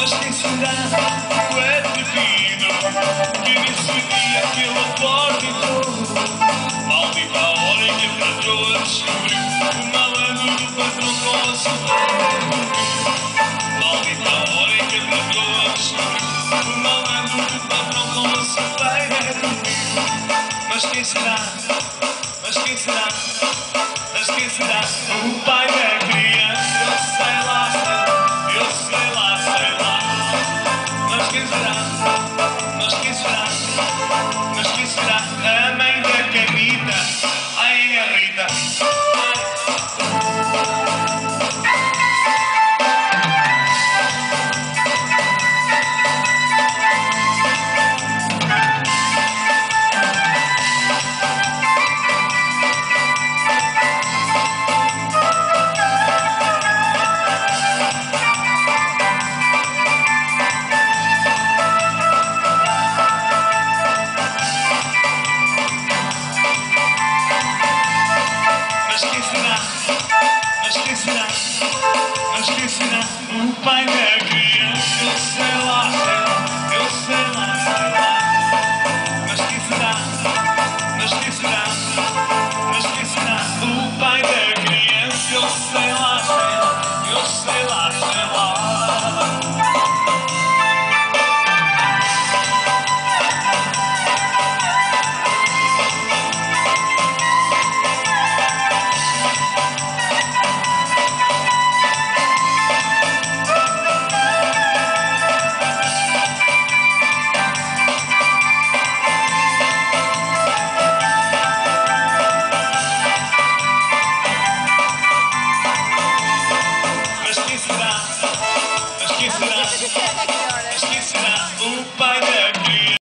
Mas quem será o adivino que nesse dia que ele acorda e todo? Maldita a hora em que a patroa descobriu o malandro do patrão com a saudade dormiu. Maldita a hora em que a patroa descobriu o malandro do patrão com a saudade dormiu. Mas quem será? Mas quem será? Mas quem será? O pai da criança? Eu sei lá, eu sei lá, sei lá. Mas quem será? Mas quem será? Mas quem será? A mãe da Carita? Ai, é a Rita. Mas quem será? Mas quem será? Mas quem será? O pai da criança? Eu sei lá, eu sei lá, sei lá. Mas quem será? Mas quem será? Mas quem será? O pai da criança? Eu sei lá.